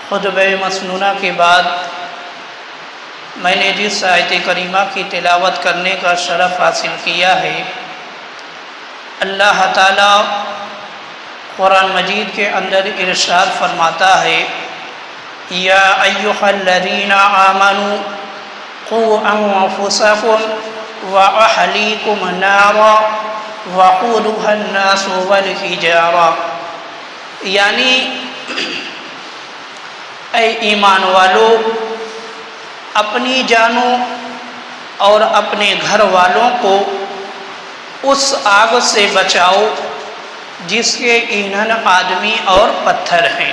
خطبہ مسنونہ کے بعد میں نے جس آیت کریمہ کی تلاوت کرنے کا شرف حاصل کیا ہے، اللہ تعالیٰ قرآن مجید کے اندر ارشاد فرماتا ہے، یا ایھا الذین آمنوا قوا انفسکم واہلیکم نارا وقودها الناس والحجارہ، یعنی اے ایمان والو، اپنی جانوں اور اپنے گھر والوں کو اس آگ سے بچاؤ جس کے ایندھن آدمی اور پتھر ہیں۔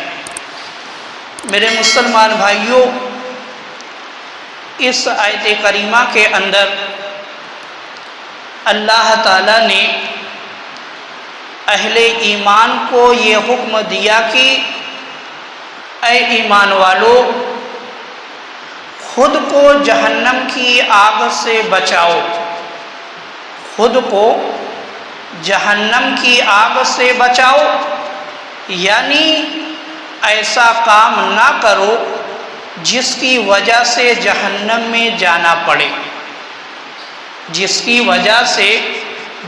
میرے مسلمان بھائیوں، اس آیت کریمہ کے اندر اللہ تعالیٰ نے اہل ایمان کو یہ حکم دیا کہ اے ایمان والو، خود کو جہنم کی آگ سے بچاؤ، خود کو جہنم کی آگ سے بچاؤ، یعنی ایسا کام نہ کرو جس کی وجہ سے جہنم میں جانا پڑے، جس کی وجہ سے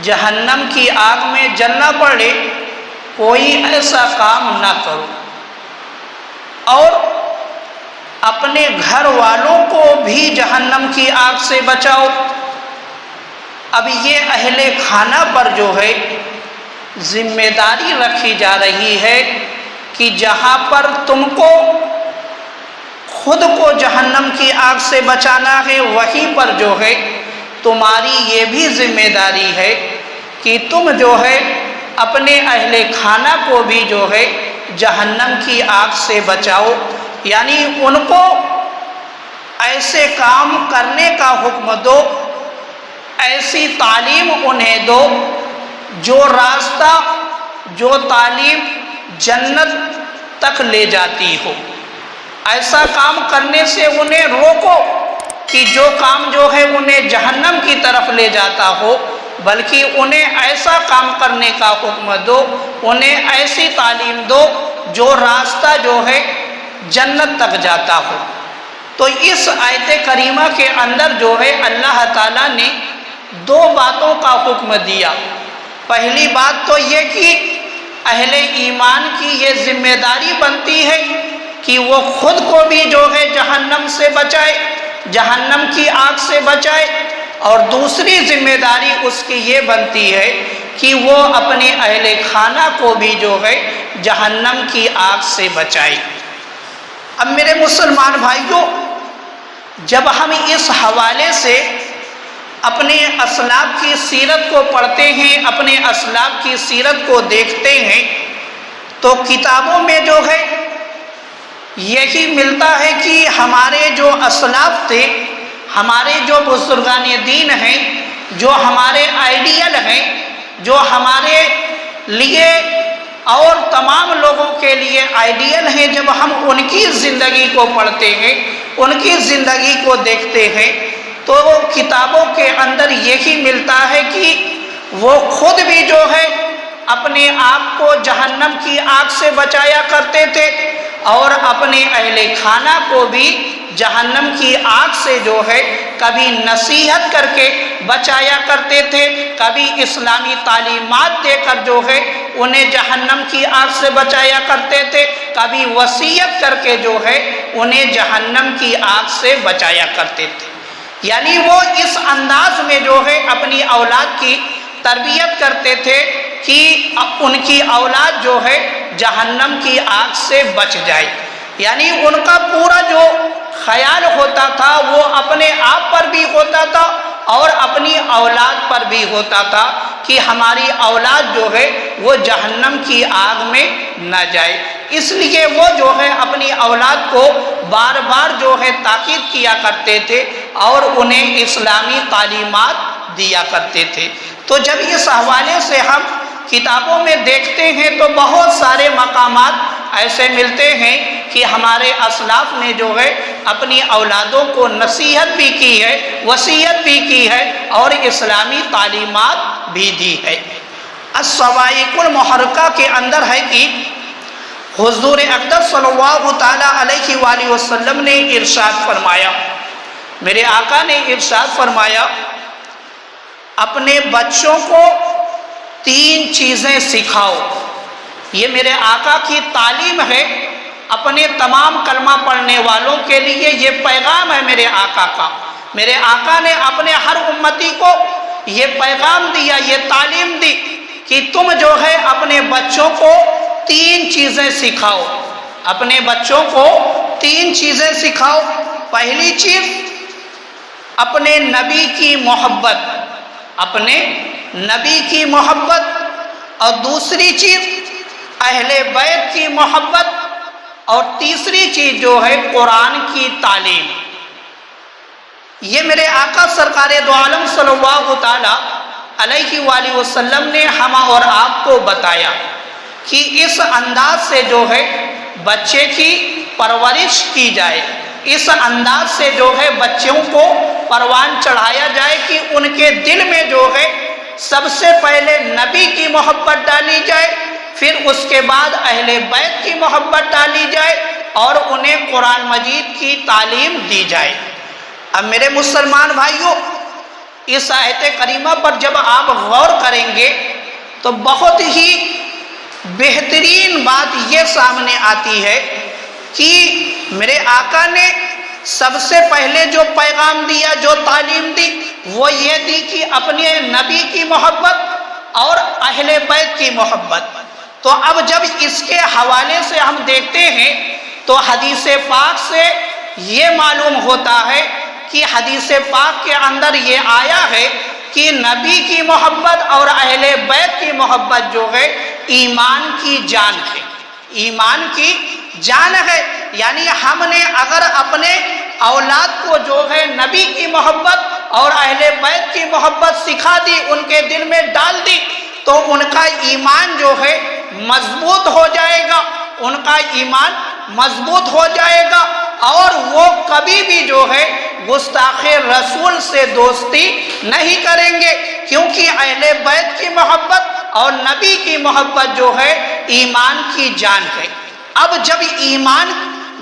جہنم کی آگ میں جلنا پڑے، کوئی ایسا کام نہ کرو، اور اپنے گھر والوں کو بھی جہنم کی آگ سے بچاؤ۔ اب یہ اہل خانہ پر جو ہے ذمہ داری رکھی جا رہی ہے کہ جہاں پر تم کو خود کو جہنم کی آگ سے بچانا ہے، وہیں پر جو ہے تمہاری یہ بھی ذمہ داری ہے کہ تم جو ہے اپنے اہل خانہ کو بھی جو ہے جہنم کی آگ سے بچاؤ، یعنی ان کو ایسے کام کرنے کا حکم دو، ایسی تعلیم انہیں دو جو راستہ، جو تعلیم جنت تک لے جاتی ہو۔ ایسا کام کرنے سے انہیں روکو کہ جو کام جو ہے انہیں جہنم کی طرف لے جاتا ہو، بلکہ انہیں ایسا کام کرنے کا حکم دو، انہیں ایسی تعلیم دو جو راستہ جو ہے جنت تک جاتا ہو۔ تو اس آیت کریمہ کے اندر جو ہے اللہ تعالیٰ نے دو باتوں کا حکم دیا۔ پہلی بات تو یہ کہ اہل ایمان کی یہ ذمہ داری بنتی ہے کہ وہ خود کو بھی جو ہے جہنم سے بچائے، جہنم کی آگ سے بچائے، اور دوسری ذمہ داری اس کی یہ بنتی ہے کہ وہ اپنے اہل خانہ کو بھی جو ہے جہنم کی آگ سے بچائے۔ اب میرے مسلمان بھائیوں، جب ہم اس حوالے سے اپنے اسلاف کی سیرت کو پڑھتے ہیں، اپنے اسلاف کی سیرت کو دیکھتے ہیں، تو کتابوں میں جو ہے یہی ملتا ہے کہ ہمارے جو اسلاف تھے، ہمارے جو بزرگان دین ہیں، جو ہمارے آئیڈیل ہیں، جو ہمارے لیے اور تمام لوگوں کے لیے آئیڈیل ہیں، جب ہم ان کی زندگی کو پڑھتے ہیں، ان کی زندگی کو دیکھتے ہیں، تو کتابوں کے اندر یہی ملتا ہے کہ وہ خود بھی جو ہے اپنے آپ کو جہنم کی آگ سے بچایا کرتے تھے، اور اپنے اہل خانہ کو بھی جہنم کی آگ سے جو ہے کبھی نصیحت کر کے بچایا کرتے تھے، کبھی اسلامی تعلیمات دے کر جو ہے انہیں جہنم کی آگ سے بچایا کرتے تھے، کبھی وصیت کر کے جو ہے انہیں جہنم کی آگ سے بچایا کرتے تھے۔ یعنی وہ اس انداز میں جو ہے اپنی اولاد کی تربیت کرتے تھے کہ ان کی اولاد جو ہے جہنم کی آگ سے بچ جائے۔ یعنی ان کا پورا جو خیال ہوتا تھا وہ اپنے آپ پر بھی ہوتا تھا اور اپنی اولاد پر بھی ہوتا تھا کہ ہماری اولاد جو ہے وہ جہنم کی آگ میں نہ جائے۔ اس لیے وہ جو ہے اپنی اولاد کو بار بار جو ہے تاکید کیا کرتے تھے اور انہیں اسلامی تعلیمات دیا کرتے تھے۔ تو جب اس حوالے سے ہم کتابوں میں دیکھتے ہیں تو بہت سارے مقامات ایسے ملتے ہیں کہ ہمارے اسلاف نے جو ہے اپنی اولادوں کو نصیحت بھی کی ہے، وصیت بھی کی ہے اور اسلامی تعلیمات بھی دی ہے۔ الصواعق المحرقہ کے اندر ہے کہ حضور اقدس صلی اللہ تعالیٰ علیہ وآلہ وسلم نے ارشاد فرمایا، میرے آقا نے ارشاد فرمایا، اپنے بچوں کو 3 چیزیں سکھاؤ۔ یہ میرے آقا کی تعلیم ہے اپنے تمام کلمہ پڑھنے والوں کے لیے، یہ پیغام ہے میرے آقا کا۔ میرے آقا نے اپنے ہر امتی کو یہ پیغام دیا، یہ تعلیم دی کہ تم جو ہے اپنے بچوں کو 3 چیزیں سکھاؤ، اپنے بچوں کو 3 چیزیں سکھاؤ۔ پہلی چیز اپنے نبی کی محبت، اپنے نبی کی محبت، اور دوسری چیز اہل بیت کی محبت، اور تیسری چیز جو ہے قرآن کی تعلیم۔ یہ میرے آقا سرکار دو عالم صلی اللہ تعالیٰ علیہ وآلہ وسلم نے ہم اور آپ کو بتایا کہ اس انداز سے جو ہے بچے کی پرورش کی جائے، اس انداز سے جو ہے بچوں کو پروان چڑھایا جائے کہ ان کے دل میں جو ہے سب سے پہلے نبی کی محبت ڈالی جائے، پھر اس کے بعد اہل بیت کی محبت ڈالی جائے، اور انہیں قرآن مجید کی تعلیم دی جائے۔ اب میرے مسلمان بھائیوں، اس آیت کریمہ پر جب آپ غور کریں گے تو بہت ہی بہترین بات یہ سامنے آتی ہے کہ میرے آقا نے سب سے پہلے جو پیغام دیا، جو تعلیم دی، وہ یہ دی کہ اپنے نبی کی محبت اور اہل بیت کی محبت۔ تو اب جب اس کے حوالے سے ہم دیکھتے ہیں تو حدیث پاک سے یہ معلوم ہوتا ہے کہ حدیث پاک کے اندر یہ آیا ہے کہ نبی کی محبت اور اہل بیت کی محبت جو ہے ایمان کی جان ہے، ایمان کی جان ہے۔ یعنی ہم نے اگر اپنے اولاد کو جو ہے نبی کی محبت اور اہل بیت کی محبت سکھا دی، ان کے دل میں ڈال دی، تو ان کا ایمان جو ہے مضبوط ہو جائے گا، ان کا ایمان مضبوط ہو جائے گا، اور وہ کبھی بھی جو ہے گستاخ رسول سے دوستی نہیں کریں گے، کیونکہ اہل بیت کی محبت اور نبی کی محبت جو ہے ایمان کی جان ہے۔ اب جب ایمان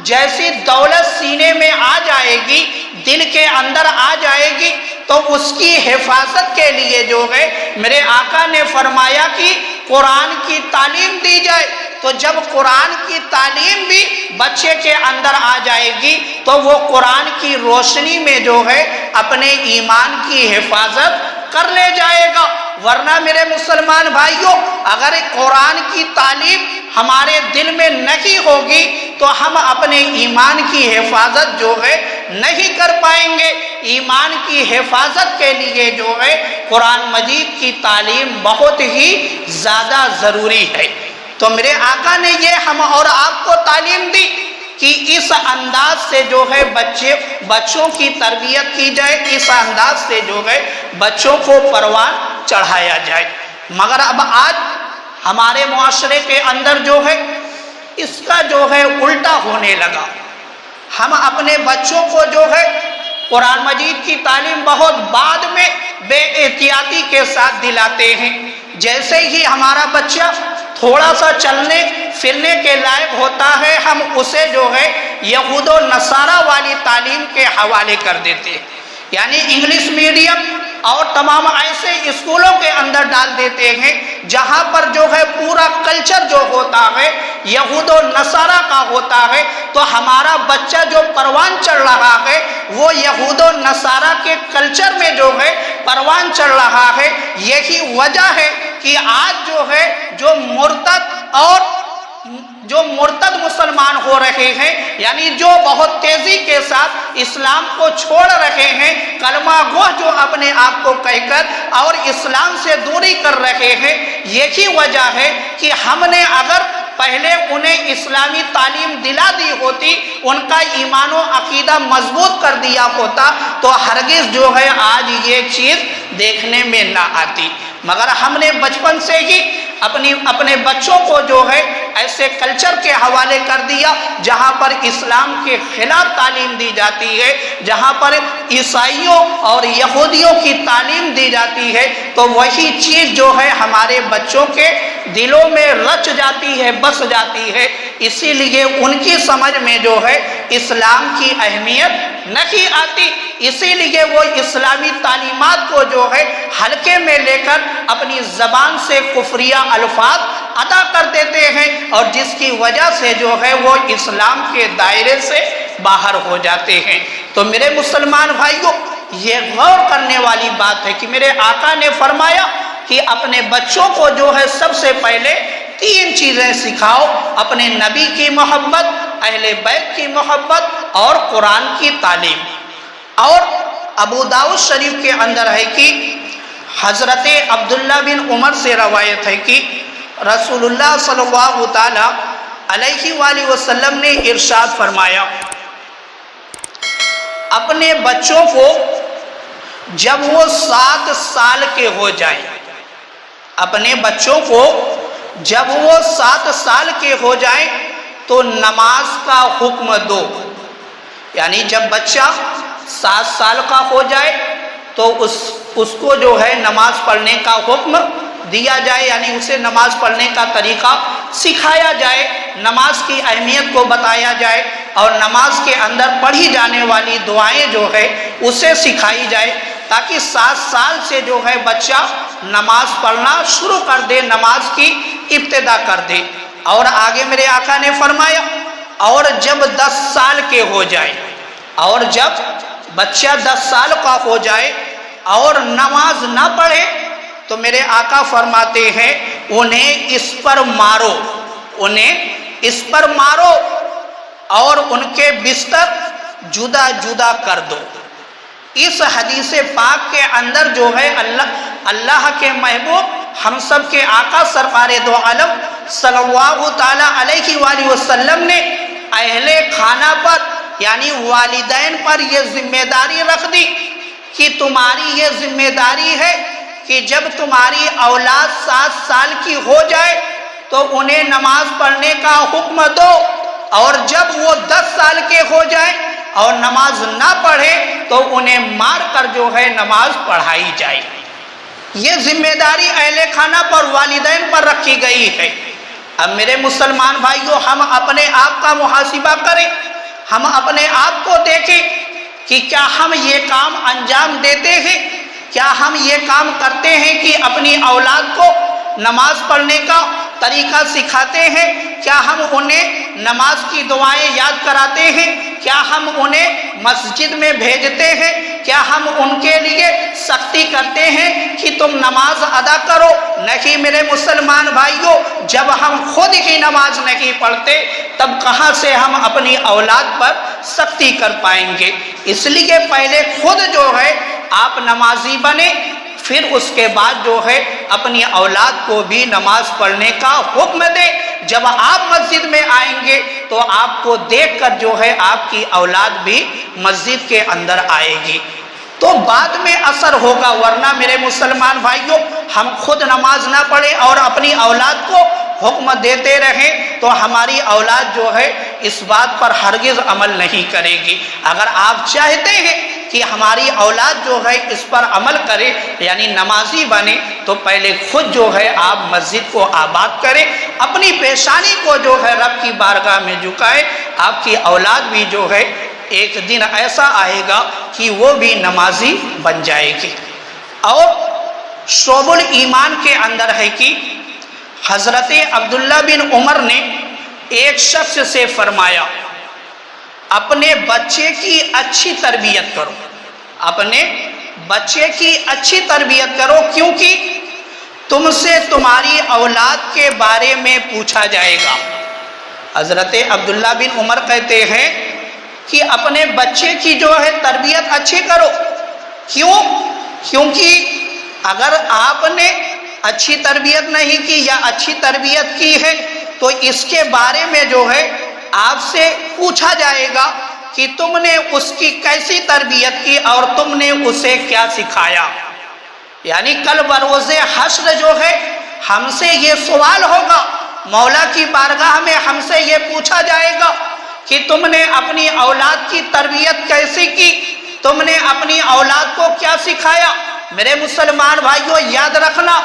جیسی دولت سینے میں آ جائے گی، دل کے اندر آ جائے گی، تو اس کی حفاظت کے لیے جو ہے میرے آقا نے فرمایا کہ قرآن کی تعلیم دی جائے۔ تو جب قرآن کی تعلیم بھی بچے کے اندر آ جائے گی تو وہ قرآن کی روشنی میں جو ہے اپنے ایمان کی حفاظت کر لے جائے گا۔ ورنہ میرے مسلمان بھائیوں، اگر قرآن کی تعلیم ہمارے دل میں نہیں ہوگی تو ہم اپنے ایمان کی حفاظت جو ہے نہیں کر پائیں گے۔ ایمان کی حفاظت کے لیے جو ہے قرآن مجید کی تعلیم بہت ہی زیادہ ضروری ہے۔ تو میرے آقا نے یہ ہم اور آپ کو تعلیم دی کہ اس انداز سے جو ہے بچوں کی تربیت کی جائے، اس انداز سے جو ہے بچوں کو پروان چڑھایا جائے۔ مگر اب آج ہمارے معاشرے کے اندر جو ہے اس کا جو ہے الٹا ہونے لگا۔ ہم اپنے بچوں کو جو ہے قرآن مجید کی تعلیم بہت بعد میں بے احتیاطی کے ساتھ دلاتے ہیں۔ جیسے ہی ہمارا بچہ تھوڑا سا چلنے پھرنے کے لائق ہوتا ہے، ہم اسے جو ہے یہود و نصارہ والی تعلیم کے حوالے کر دیتے ہیں، یعنی انگلش میڈیم اور تمام ایسے اسکولوں کے اندر ڈال دیتے ہیں جہاں پر جو ہے پورا کلچر جو ہوتا ہے یہود و نصارہ کا ہوتا ہے۔ تو ہمارا بچہ جو پروان چڑھ رہا ہے وہ یہود و نصارہ کے کلچر میں جو ہے پروان چڑھ رہا ہے۔ یہی وجہ ہے کہ آج جو ہے جو مرتد مسلمان ہو رہے ہیں، یعنی جو بہت تیزی کے ساتھ اسلام کو چھوڑ رہے ہیں، کلمہ گو جو اپنے آپ کو کہہ کر اور اسلام سے دوری کر رہے ہیں، یہی وجہ ہے کہ ہم نے اگر پہلے انہیں اسلامی تعلیم دلا دی ہوتی، ان کا ایمان و عقیدہ مضبوط کر دیا ہوتا، تو ہرگز جو ہے آج یہ چیز دیکھنے میں نہ آتی۔ مگر ہم نے بچپن سے ہی اپنے بچوں کو جو ہے ایسے کلچر کے حوالے کر دیا جہاں پر اسلام کے خلاف تعلیم دی جاتی ہے، جہاں پر عیسائیوں اور یہودیوں کی تعلیم دی جاتی ہے، تو وہی چیز جو ہے ہمارے بچوں کے دلوں میں رچ جاتی ہے، بس جاتی ہے۔ اسی لیے ان کی سمجھ میں جو ہے اسلام کی اہمیت نہیں آتی، اسی لیے وہ اسلامی تعلیمات کو جو ہے ہلکے میں لے کر اپنی زبان سے کفریہ الفاظ ادا کر دیتے ہیں، اور جس کی وجہ سے جو ہے وہ اسلام کے دائرے سے باہر ہو جاتے ہیں۔ تو میرے مسلمان بھائیوں، یہ غور کرنے والی بات ہے کہ میرے آقا نے فرمایا کہ اپنے بچوں کو جو ہے سب سے پہلے 3 چیزیں سکھاؤ: اپنے نبی کی محبت، اہل بیت کی محبت اور قرآن کی تعلیم۔ اور ابو داؤد شریف کے اندر ہے کہ حضرت عبداللہ بن عمر سے روایت ہے کہ رسول اللہ صلی اللہ تعالی علیہ وآلہ وسلم نے ارشاد فرمایا، اپنے بچوں کو جب وہ 7 سال کے ہو جائیں، اپنے بچوں کو جب وہ 7 سال کے ہو جائیں تو نماز کا حکم دو۔ یعنی جب بچہ 7 سال کا ہو جائے تو اس کو جو ہے نماز پڑھنے کا حکم دیا جائے، یعنی اسے نماز پڑھنے کا طریقہ سکھایا جائے، نماز کی اہمیت کو بتایا جائے، اور نماز کے اندر پڑھی جانے والی دعائیں جو ہے اسے سکھائی جائے، تاکہ 7 سال سے جو ہے بچہ نماز پڑھنا شروع کر دے، نماز کی ابتدا کر دے۔ اور آگے میرے آقا نے فرمایا، اور جب 10 سال کے ہو جائے، اور جب بچہ 10 سال کا ہو جائے اور نماز نہ پڑھے تو میرے آقا فرماتے ہیں انہیں اس پر مارو، انہیں اس پر مارو اور ان کے بستر جدا جدا کر دو۔ اس حدیث پاک کے اندر جو ہے اللہ کے محبوب ہم سب کے آقا سرکار دو عالم صلی اللہ تعالی علیہ وآلہ وسلم نے اہل خانہ پر یعنی والدین پر یہ ذمہ داری رکھ دی کہ تمہاری یہ ذمہ داری ہے کہ جب تمہاری اولاد 7 سال کی ہو جائے تو انہیں نماز پڑھنے کا حکم دو، اور جب وہ 10 سال کے ہو جائے اور نماز نہ پڑھے تو انہیں مار کر جو ہے نماز پڑھائی جائے۔ یہ ذمہ داری اہل خانہ پر والدین پر رکھی گئی ہے۔ اب میرے مسلمان بھائیوں، ہم اپنے آپ کا محاسبہ کریں، ہم اپنے آپ کو دیکھیں کہ کیا ہم یہ کام انجام دیتے ہیں، کیا ہم یہ کام کرتے ہیں کہ اپنی اولاد کو نماز پڑھنے کا طریقہ سکھاتے ہیں، کیا ہم انہیں نماز کی دعائیں یاد کراتے ہیں، کیا ہم انہیں مسجد میں بھیجتے ہیں، کیا ہم ان کے لیے سختی کرتے ہیں کہ تم نماز ادا کرو؟ نہیں میرے مسلمان بھائیوں، جب ہم خود ہی نماز نہیں پڑھتے تب کہاں سے ہم اپنی اولاد پر سختی کر پائیں گے؟ اس لیے پہلے خود جو ہے آپ نمازی بنے، پھر اس کے بعد جو ہے اپنی اولاد کو بھی نماز پڑھنے کا حکم دے۔ جب آپ مسجد میں آئیں گے تو آپ کو دیکھ کر جو ہے آپ کی اولاد بھی مسجد کے اندر آئے گی، تو بعد میں اثر ہوگا۔ ورنہ میرے مسلمان بھائیوں، ہم خود نماز نہ پڑھیں اور اپنی اولاد کو حکم دیتے رہیں تو ہماری اولاد جو ہے اس بات پر ہرگز عمل نہیں کرے گی۔ اگر آپ چاہتے ہیں کہ ہماری اولاد جو ہے اس پر عمل کرے یعنی نمازی بنے، تو پہلے خود جو ہے آپ مسجد کو آباد کریں، اپنی پیشانی کو جو ہے رب کی بارگاہ میں جھکائیں۔ آپ کی اولاد بھی جو ہے ایک دن ایسا آئے گا کہ وہ بھی نمازی بن جائے گی۔ اور شعب الایمان کے اندر ہے کہ حضرت عبداللہ بن عمر نے ایک شخص سے فرمایا، اپنے بچے کی اچھی تربیت کرو، اپنے بچے کی اچھی تربیت کرو، کیونکہ تم سے تمہاری اولاد کے بارے میں پوچھا جائے گا۔ حضرت عبداللہ بن عمر کہتے ہیں کہ اپنے بچے کی جو ہے تربیت اچھی کرو۔ کیوں؟ کیونکہ اگر آپ نے اچھی تربیت نہیں کی یا اچھی تربیت کی ہے تو اس کے بارے میں جو ہے آپ سے پوچھا جائے گا کہ تم نے اس کی کیسی تربیت کی اور تم نے اسے کیا سکھایا۔ یعنی کل بروز حشر جو ہے ہم سے یہ سوال ہوگا، مولا کی بارگاہ میں ہم سے یہ پوچھا جائے گا کہ تم نے اپنی اولاد کی تربیت کیسی کی، تم نے اپنی اولاد کو کیا سکھایا۔ میرے مسلمان بھائیوں یاد رکھنا،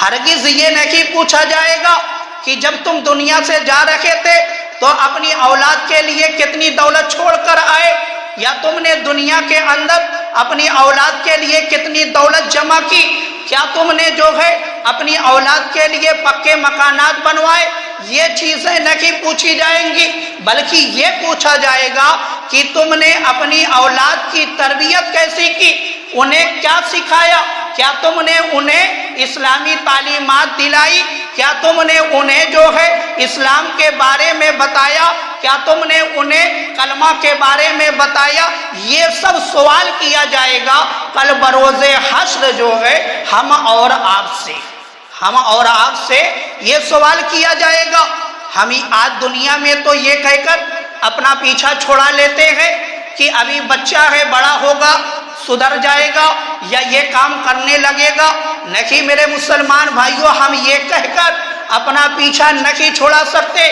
ہرگز یہ نہیں پوچھا جائے گا کہ جب تم دنیا سے جا رہے تھے تو اپنی اولاد کے لیے کتنی دولت چھوڑ کر آئے، یا تم نے دنیا کے اندر اپنی اولاد کے لیے کتنی دولت جمع کی، کیا تم نے جو ہے اپنی اولاد کے لیے پکے مکانات بنوائے۔ یہ چیزیں نہیں پوچھی جائیں گی، بلکہ یہ پوچھا جائے گا کہ تم نے اپنی اولاد کی تربیت کیسی کی، انہیں کیا سکھایا، کیا تم نے انہیں اسلامی تعلیمات دلائی، کیا تم نے انہیں جو ہے اسلام کے بارے میں بتایا، کیا تم نے انہیں کلمہ کے بارے میں بتایا۔ یہ سب سوال کیا جائے گا کل بروز حشر جو ہے ہم اور آپ سے یہ سوال کیا جائے گا۔ ہم آج دنیا میں تو یہ کہہ کر اپنا پیچھا چھوڑا لیتے ہیں کہ ابھی بچہ ہے، بڑا ہوگا سدھر جائے گا یا یہ کام کرنے لگے گا۔ نہیں میرے مسلمان بھائیوں، ہم یہ کہہ کر اپنا پیچھا نہیں چھوڑا سکتے۔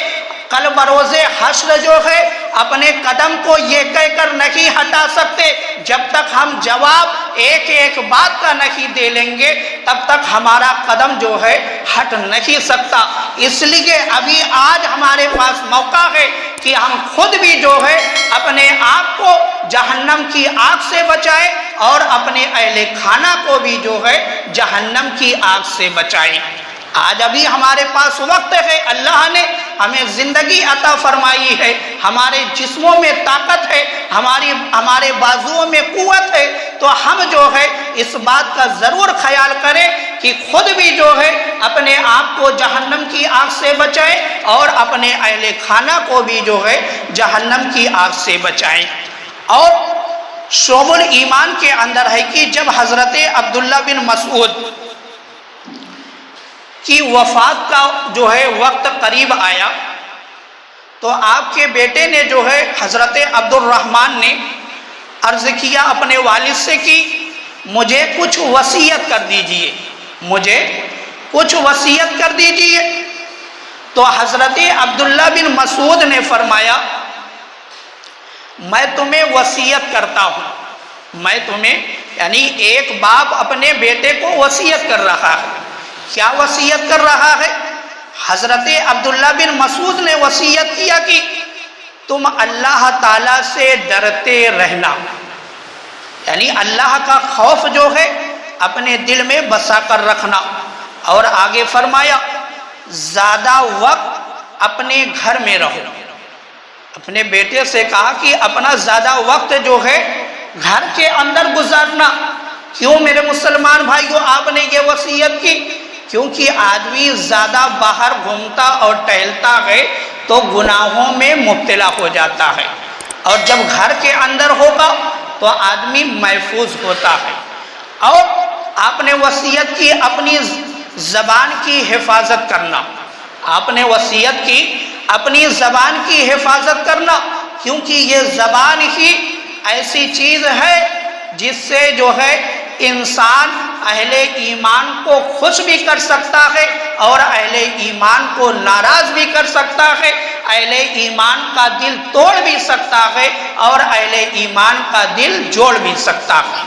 کل بروز حشر جو ہے اپنے قدم کو یہ کہہ کر نہیں ہٹا سکتے، جب تک ہم جواب ایک ایک بات کا نہیں دے لیں گے تب تک ہمارا قدم جو ہے ہٹ نہیں سکتا۔ اس لیے ابھی آج ہمارے پاس موقع ہے کہ ہم خود بھی جو ہے اپنے آپ کو جہنم کی آگ سے بچائیں اور اپنے اہل خانہ کو بھی جو ہے جہنم کی آگ سے بچائیں۔ آج ابھی ہمارے پاس وقت ہے، اللہ نے ہمیں زندگی عطا فرمائی ہے، ہمارے جسموں میں طاقت ہے، ہمارے بازوؤں میں قوت ہے، تو ہم جو ہے اس بات کا ضرور خیال کریں کہ خود بھی جو ہے اپنے آپ کو جہنم کی آگ سے بچائیں اور اپنے اہل خانہ کو بھی جو ہے جہنم کی آگ سے بچائیں۔ اور شعب الایمان کے اندر ہے کہ جب حضرت عبداللہ بن مسعود کی وفات کا جو ہے وقت قریب آیا تو آپ کے بیٹے نے جو ہے حضرت عبد الرحمن نے عرض کیا اپنے والد سے کہ مجھے کچھ وصیت کر دیجئے، مجھے کچھ وصیت کر دیجئے۔ تو حضرت عبداللہ بن مسعود نے فرمایا میں تمہیں وصیت کرتا ہوں، میں تمہیں، یعنی ایک باپ اپنے بیٹے کو وصیت کر رہا ہے۔ کیا وصیت کر رہا ہے؟ حضرت عبداللہ بن مسعود نے وصیت کیا کہ تم اللہ تعالیٰ سے ڈرتے رہنا، یعنی اللہ کا خوف جو ہے اپنے دل میں بسا کر رکھنا۔ اور آگے فرمایا زیادہ وقت اپنے گھر میں رہو، اپنے بیٹے سے کہا کہ اپنا زیادہ وقت جو ہے گھر کے اندر گزارنا۔ کیوں میرے مسلمان بھائیوں آپ نے یہ وصیت کی؟ کیونکہ آدمی زیادہ باہر گھومتا اور ٹہلتا ہے تو گناہوں میں مبتلا ہو جاتا ہے، اور جب گھر کے اندر ہوگا تو آدمی محفوظ ہوتا ہے۔ اور آپ نے وصیت کی اپنی زبان کی حفاظت کرنا، آپ نے وصیت کی اپنی زبان کی حفاظت کرنا، کیونکہ یہ زبان ہی ایسی چیز ہے جس سے جو ہے انسان اہل ایمان کو خوش بھی کر سکتا ہے اور اہل ایمان کو ناراض بھی کر سکتا ہے، اہل ایمان کا دل توڑ بھی سکتا ہے اور اہل ایمان کا دل جوڑ بھی سکتا ہے۔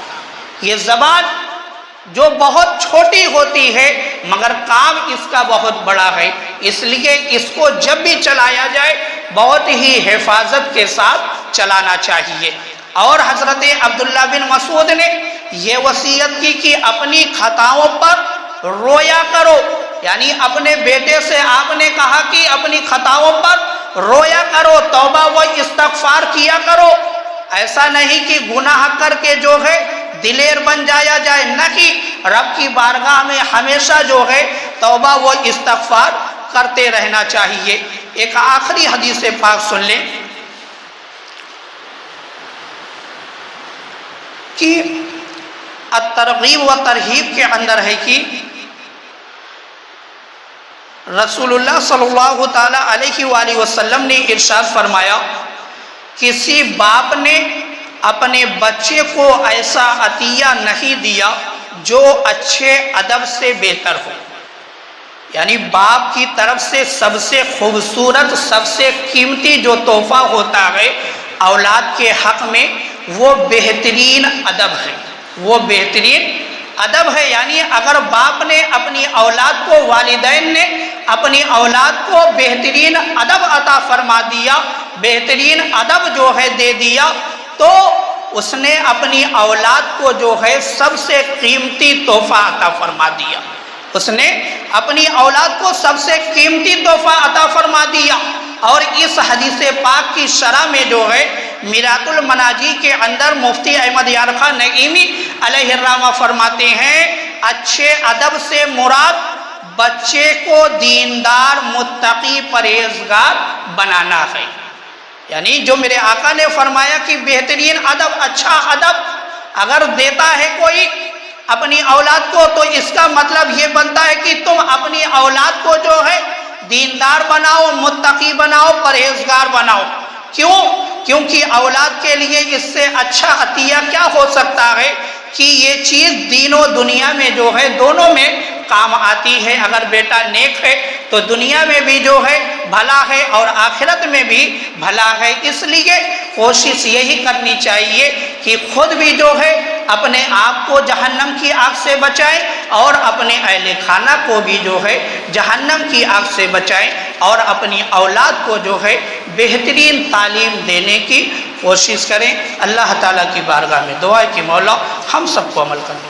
یہ زبان جو بہت چھوٹی ہوتی ہے مگر کام اس کا بہت بڑا ہے، اس لیے اس کو جب بھی چلایا جائے بہت ہی حفاظت کے ساتھ چلانا چاہیے۔ اور حضرت عبداللہ بن مسعود نے یہ وصیت کی کہ اپنی خطاؤں پر رویا کرو، یعنی اپنے بیٹے سے آپ نے کہا کہ اپنی خطاؤں پر رویا کرو، توبہ و استغفار کیا کرو۔ ایسا نہیں کہ گناہ کر کے جو ہے دلیر بن جایا جائے، نہیں، رب کی بارگاہ میں ہمیشہ جو ہے توبہ و استغفار کرتے رہنا چاہیے۔ ایک آخری حدیث پاک سن لیں کہ الترغیب و ترہیب کے اندر ہے کہ رسول اللہ صلی اللہ تعالیٰ علیہ وآلہ وسلم نے ارشاد فرمایا کسی باپ نے اپنے بچے کو ایسا عطیہ نہیں دیا جو اچھے ادب سے بہتر ہو، یعنی باپ کی طرف سے سب سے خوبصورت، سب سے قیمتی جو تحفہ ہوتا ہے اولاد کے حق میں، وہ بہترین ادب ہے، وہ بہترین ادب ہے۔ یعنی اگر باپ نے اپنی اولاد کو، والدین نے اپنی اولاد کو بہترین ادب عطا فرما دیا، بہترین ادب جو ہے دے دیا، تو اس نے اپنی اولاد کو جو ہے سب سے قیمتی تحفہ عطا فرما دیا، اس نے اپنی اولاد کو سب سے قیمتی تحفہ عطا فرما دیا۔ اور اس حدیث پاک کی شرح میں جو ہے میرات المناجی کے اندر مفتی احمد یار خان نعیمی علیہ الرحمہ فرماتے ہیں، اچھے ادب سے مراد بچے کو دیندار، متقی، پرہیزگار بنانا ہے۔ یعنی جو میرے آقا نے فرمایا کہ بہترین ادب، اچھا ادب اگر دیتا ہے کوئی اپنی اولاد کو، تو اس کا مطلب یہ بنتا ہے کہ تم اپنی اولاد کو جو ہے دیندار بناؤ، متقی بناؤ، پرہیزگار بناؤ۔ کیوں؟ کیونکہ اولاد کے لیے اس سے اچھا عطیہ کیا ہو سکتا ہے کہ یہ چیز دین و دنیا میں جو ہے دونوں میں کام آتی ہے۔ اگر بیٹا نیک ہے تو دنیا میں بھی جو ہے بھلا ہے اور آخرت میں بھی بھلا ہے۔ اس لیے کوشش یہی کرنی چاہیے کہ خود بھی جو ہے اپنے آپ کو جہنم کی آگ سے بچائیں اور اپنے اہل خانہ کو بھی جو ہے جہنم کی آگ سے بچائیں، اور اپنی اولاد کو جو ہے بہترین تعلیم دینے کی کوشش کریں۔ اللہ تعالیٰ کی بارگاہ میں دعا ہے کہ مولا ہم سب کو عمل کرنا